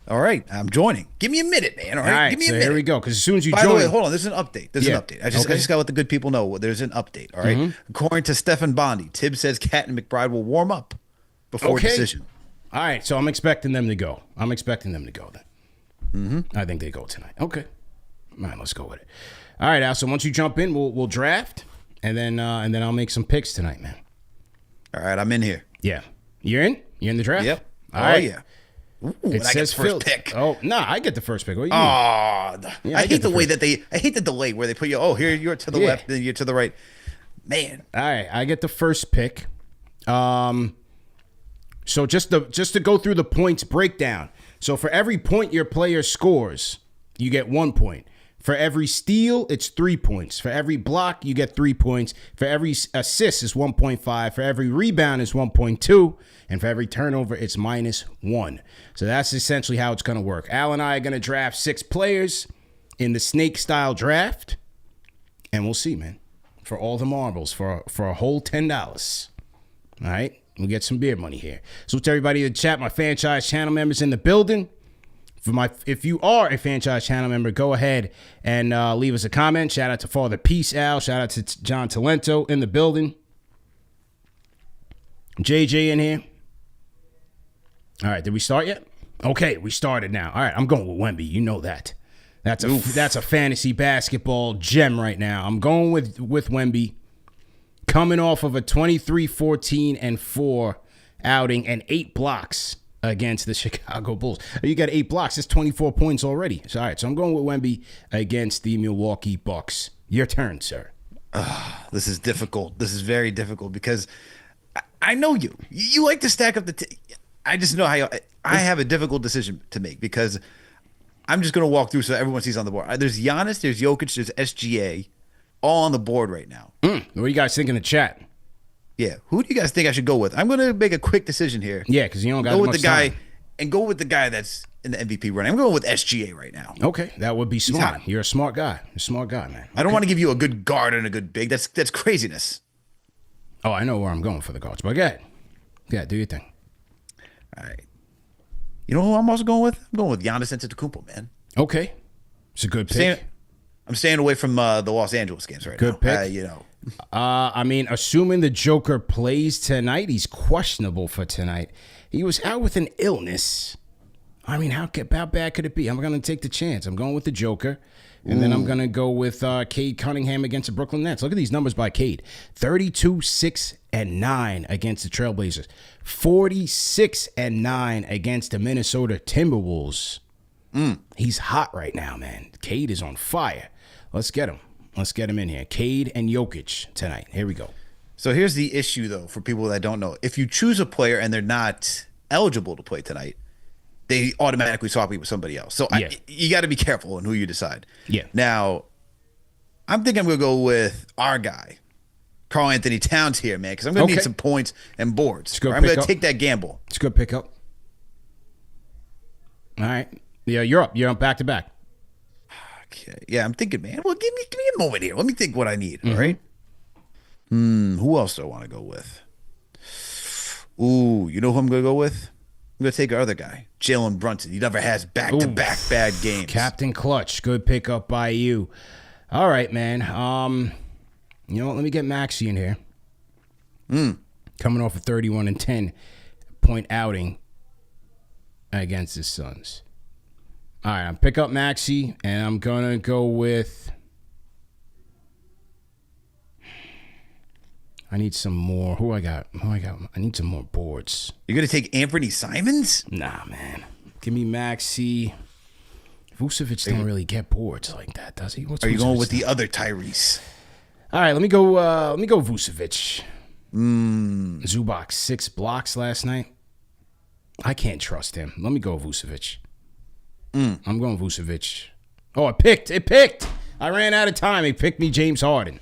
All right, I'm joining. Give me a minute, man. All right, give me a minute. Here we go. Because as soon as you join, by the way, hold on. There's an update. There's an update. I just got to let the good people know. There's an update. All right. According to Stefan Bondi, Tibbs says Cat and McBride will warm up before decision. All right. So I'm expecting them to go. Then. I think they go tonight. Okay. All right. Let's go with it. All right, Al. So once you jump in, we'll draft, and then I'll make some picks tonight, man. All right. I'm in here. Yeah. You're in. You're in the draft. Yep. All right. Yeah. Ooh, it says first pick. Oh no, I get the first pick. What do you mean? I hate the way that I hate the delay where they put you. Oh, here you're to the left, then you're to the right. Man. All right, I get the first pick. So just to go through the points breakdown. So for every point your player scores, you get 1 point. For every steal, it's 3 points. For every block, you get 3 points. For every assist, is 1.5. For every rebound, is 1.2. And for every turnover, it's -1. So that's essentially how it's going to work. Al and I are going to draft 6 players in the snake-style draft. And we'll see, man. For all the marbles, for a whole $10. All right? We'll get some beer money here. So to everybody in the chat, my franchise channel members in the building. If you are a franchise channel member, go ahead and leave us a comment. Shout out to Father Peace Al. Shout out to John Talento in the building. JJ in here. All right, did we start yet? Okay, we started now. All right, I'm going with Wemby. You know that. That's a fantasy basketball gem right now. I'm going with Wemby, coming off of a 23-14-4 outing and 8 blocks against the Chicago Bulls. You got 8 blocks. That's 24 points already. So, all right, so I'm going with Wemby against the Milwaukee Bucks. Your turn, sir. This is difficult. This is very difficult because I know you. You like to stack up the I just know how I have a difficult decision to make because I'm just going to walk through so everyone sees on the board. There's Giannis, there's Jokic, there's SGA, all on the board right now. What do you guys think in the chat? Yeah, who do you guys think I should go with? I'm going to make a quick decision here. Yeah, because you don't got go with much the guy time. And go with the guy that's in the MVP running. I'm going with SGA right now. Okay, that would be smart. You're a smart guy. You're a smart guy, man. Okay. I don't want to give you a good guard and a good big. That's craziness. Oh, I know where I'm going for the guards, but go ahead. Yeah, do your thing. All right. You know who I'm also going with? I'm going with Giannis Antetokounmpo, man. Okay. It's a good pick. I'm staying away from the Los Angeles games right now. Good pick. I mean, assuming the Joker plays tonight, he's questionable for tonight. He was out with an illness. I mean, how bad could it be? I'm going to take the chance. I'm going with the Joker. And then I'm going to go with Cade Cunningham against the Brooklyn Nets. Look at these numbers by Cade. 32, 6, and 9 against the Trailblazers. 46 and 9 against the Minnesota Timberwolves. He's hot right now, man. Cade is on fire. Let's get him. Let's get him in here. Cade and Jokic tonight. Here we go. So here's the issue, though, for people that don't know. If you choose a player and they're not eligible to play tonight, they automatically swap you with somebody else. So you got to be careful in who you decide. Yeah. Now, I'm thinking I'm going to go with our guy, Karl Anthony Towns here, man, because I'm going to need some points and boards. I'm going to take that gamble. It's a good pickup. All right. Yeah, you're up. You're up back to back. Okay. Yeah, I'm thinking, man. Well, give me a moment here. Let me think what I need. All right. Who else do I want to go with? Ooh, you know who I'm going to go with? I'm going to take our other guy, Jalen Brunson. He never has back-to-back bad games. Captain Clutch. Good pickup by you. All right, man. You know what? Let me get Maxey in here. Coming off a 31 and 10 point outing against the Suns. All right, I'll pick up Maxey, and I'm going to go with... I need some more. Who I got? I need some more boards. You're going to take Anthony Simons? Nah, man. Give me Maxey. Vucevic don't really get boards like that, does he? Are you going with the other Tyrese? All right, let me go Vucevic. Zubac, 6 blocks last night. I can't trust him. Let me go Vucevic. I'm going Vucevic. Oh, it picked. I ran out of time. It picked me James Harden.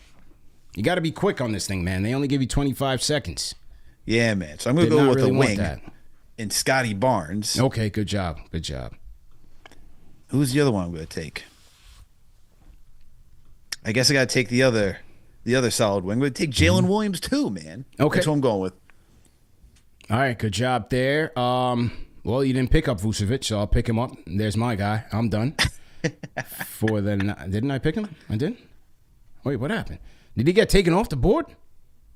You got to be quick on this thing, man. They only give you 25 seconds. Yeah, man. So I'm going to go with the wing and Scotty Barnes. Okay, good job. Who's the other one I'm going to take? I guess I got to take the other solid wing. I'm going to take Jalen Williams too, man. Okay. That's what I'm going with. All right, good job there. Well, you didn't pick up Vucevic, so I'll pick him up. There's my guy. I'm done. Didn't I pick him? I did? Wait, what happened? Did he get taken off the board?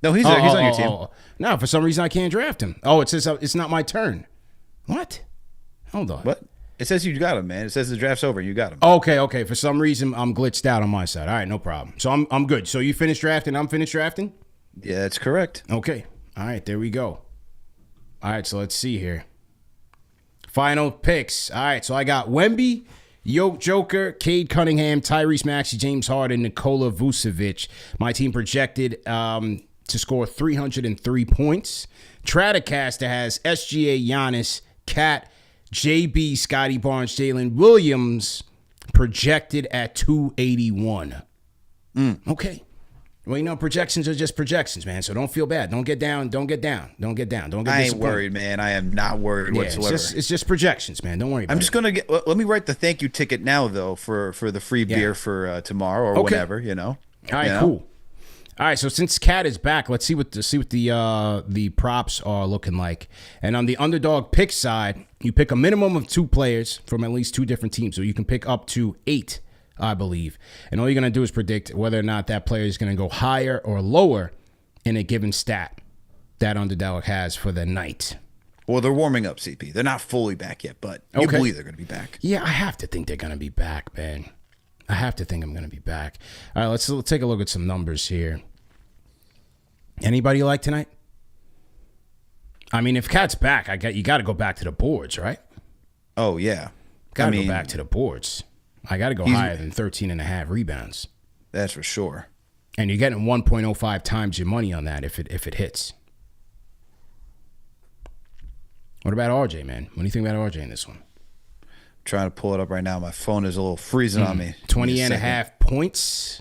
No, he's on your team. No, for some reason I can't draft him. Oh, it says it's not my turn. What? Hold on. What? It says you got him, man. It says the draft's over. You got him. Okay. For some reason I'm glitched out on my side. All right, no problem. So I'm good. So you finished drafting, I'm finished drafting? Yeah, that's correct. Okay. All right, there we go. All right, so let's see here. Final picks. All right, so I got Wemby, Joker, Cade Cunningham, Tyrese Maxey, James Harden, Nikola Vucevic. My team projected to score 303 points. Stratocaster has SGA, Giannis, Cat, JB, Scotty Barnes, Jalen Williams projected at 281. Okay. Well, projections are just projections, man. So don't feel bad. Don't get down. Don't get disappointed. I ain't worried, man. I am not worried whatsoever. It's just projections, man. Don't worry about it. I'm just going to let me write the thank you ticket now, though, for the free beer for tomorrow or whenever, All right, cool. All right, so since Cat is back, let's see what the props are looking like. And on the underdog pick side, you pick a minimum of 2 players from at least 2 different teams. So you can pick up to 8, I believe. And all you're going to do is predict whether or not that player is going to go higher or lower in a given stat that underdog has for the night. Well, they're warming up, CP. They're not fully back yet, but you believe they're going to be back. Yeah, I have to think they're going to be back, man. I have to think I'm going to be back. All right, let's take a look at some numbers here. Anybody you like tonight? I mean, if Cat's back, you got to go back to the boards, right? Oh, yeah. Got to go back to the boards. I got to go higher than 13.5 rebounds. That's for sure. And you're getting 1.05 times your money on that if it hits. What about RJ, man? What do you think about RJ in this one? I'm trying to pull it up right now. My phone is a little freezing on me. 20.5 points.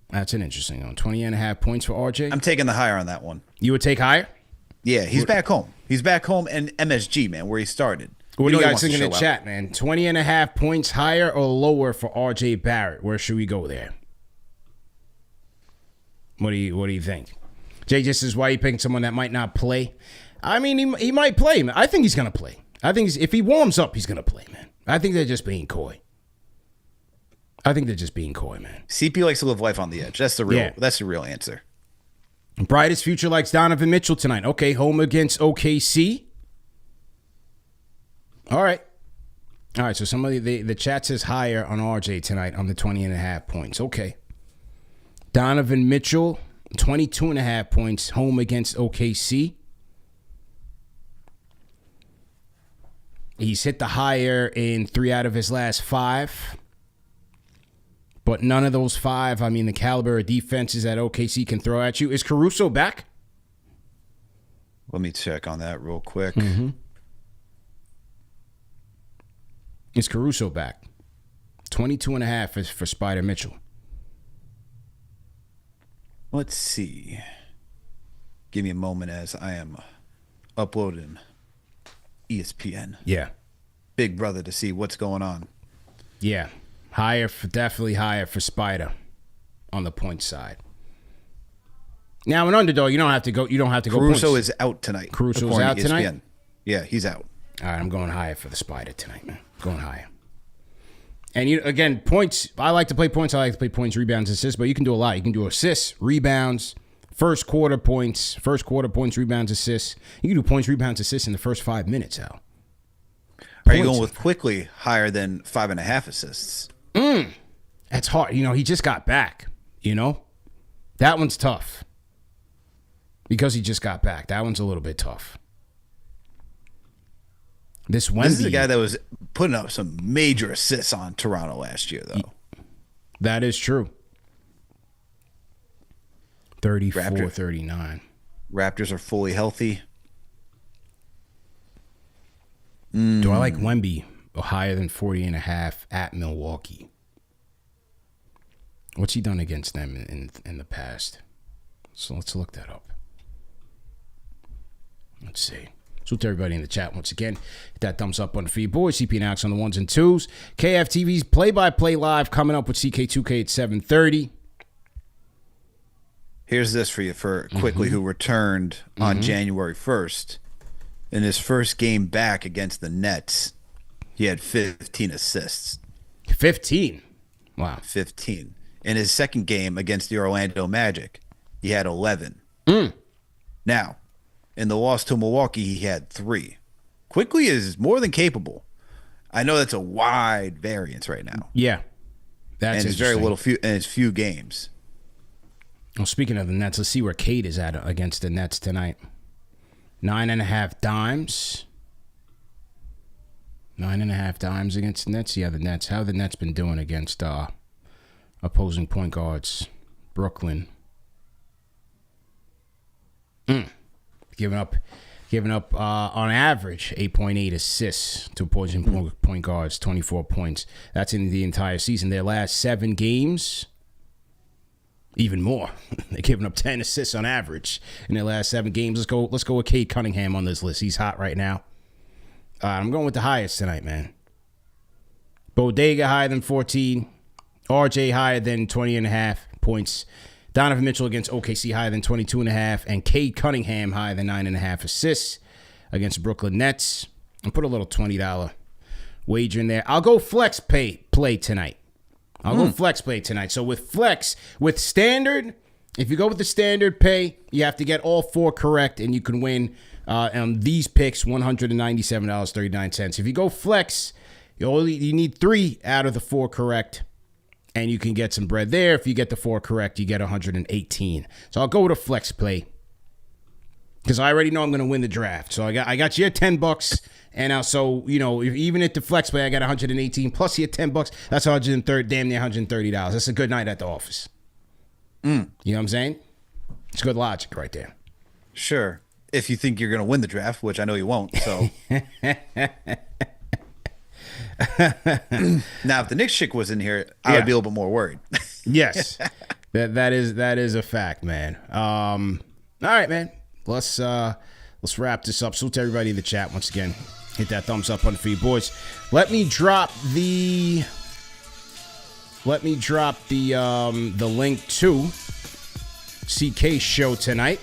That's an interesting one. 20.5 points for RJ. I'm taking the higher on that one. You would take higher? Yeah, he's back home. He's back home in MSG, man, where he started. What do you guys think in the chat, man? 20.5 points higher or lower for RJ Barrett? Where should we go there? What do you think? Jay just says, why are you picking someone that might not play? I mean, he might play, man. I think he's going to play. I think if he warms up, he's going to play, man. I think they're just being coy. Man. CP likes to live life on the edge. That's the real answer. Brightest future likes Donovan Mitchell tonight. Okay, home against OKC. All right. So somebody the chat says higher on RJ tonight on the 20.5 points. Okay. Donovan Mitchell, 22.5 points, home against OKC. He's hit the higher in 3 out of his last 5. But none of those 5, I mean, the caliber of defenses that OKC can throw at you. Is Caruso back? Let me check on that real quick. Is Caruso back? 22.5 is for Spider Mitchell. Let's see. Give me a moment as I am uploading ESPN. Yeah. Big Brother to see what's going on. Yeah. Definitely higher for Spider on the point side. Now, an underdog, you don't have to go. Caruso is out tonight. Caruso's out tonight? Yeah, he's out. All right, I'm going higher for the Spider tonight, man. Going higher. And again, points. I like to play points. I like to play points, rebounds, assists, but you can do a lot. You can do assists, rebounds, first quarter points, rebounds, assists. You can do points, rebounds, assists in the first 5 minutes, Al. Are you going with quickly higher than 5.5 assists? That's hard. He just got back. That one's tough. Because he just got back. That one's a little bit tough. This is a guy that was putting up some major assists on Toronto last year, though. That is true. 34-39. Raptors are fully healthy. Do I like Wemby higher than 40.5 at Milwaukee? What's he done against them in the past? So let's look that up. Let's see. So to everybody in the chat once again, hit that thumbs up button for your boys. CP and Alex on the ones and twos. KFTV's play-by-play live coming up with CK2K at 7:30. Here's this for you for Quickly, who returned on January 1st. In his first game back against the Nets, he had 15 assists. 15? Wow. 15. In his second game against the Orlando Magic, he had 11. Now, in the loss to Milwaukee, he had 3. Quickly is more than capable. I know that's a wide variance right now. Yeah. That's and it's very little in his few games. Well, speaking of the Nets, let's see where Cade is at against the Nets tonight. 9.5 dimes. 9.5 dimes against the Nets. Yeah, the Nets. How have the Nets been doing against opposing point guards? Brooklyn. Giving up on average 8.8 assists to opposing point guards, 24 points. That's in the entire season. Their last 7 games, even more. They're giving up 10 assists on average in their last 7 games. Let's go with Cade Cunningham on this list. He's hot right now. I'm going with the highest tonight, man. Bodega higher than 14. RJ higher than 20.5 points. Donovan Mitchell against OKC higher than 22.5. And Cade Cunningham higher than 9.5 assists against Brooklyn Nets. And put a little $20 wager in there. I'll go flex play tonight. I'll go flex play tonight. So with standard, if you go with the standard pay, you have to get all 4 correct, and you can win on these picks $197.39. If you go flex, you need 3 out of the 4 correct, and you can get some bread there. If you get the 4 correct, you get 118. So I'll go with a flex play because I already know I'm going to win the draft. So I got you at $10. And also, even at the flex play, I got 118 plus your $10. That's 130, damn near $130. That's a good night at the office. You know what I'm saying? It's good logic right there. Sure. If you think you're going to win the draft, which I know you won't. So now, if the Knicks chick was in here, I would be a little bit more worried. Yes, that is a fact, man. All right, man. Let's wrap this up. So to everybody in the chat once again, hit that thumbs up button for you boys. Let me drop the link to CK's show tonight.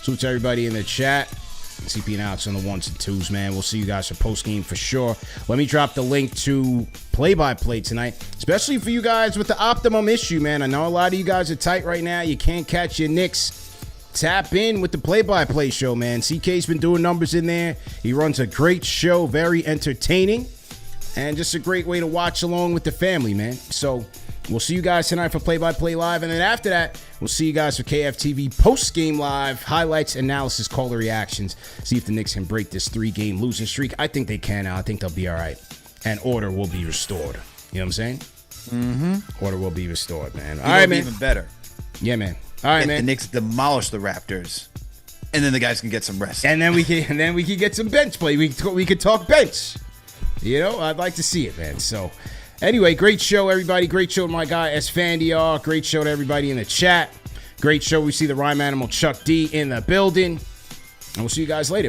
So to everybody in the chat, CP and Alex on the ones and twos, man. We'll see you guys for post game for sure. Let me drop the link to play-by-play tonight, especially for you guys with the optimum issue, man. I know a lot of you guys are tight right now. You can't catch your Knicks. Tap in with the play-by-play show, man. CK's been doing numbers in there. He runs a great show, very entertaining, and just a great way to watch along with the family, man. So we'll see you guys tonight for play-by-play live, and then after that, we'll see you guys for KFTV post-game live, highlights, analysis, caller reactions. See if the Knicks can break this 3-game losing streak. I think they can now. I think they'll be all right, and order will be restored. You know what I'm saying? Mm-hmm. Order will be restored, man. All right, man. Even better. Yeah, man. All right, man. The Knicks demolish the Raptors, and then the guys can get some rest. And then we can get some bench play. We could talk bench. I'd like to see it, man. So, anyway, great show, everybody. Great show to my guy SFanDR. Great show to everybody in the chat. Great show. We see the rhyme animal Chuck D in the building. And we'll see you guys later, man.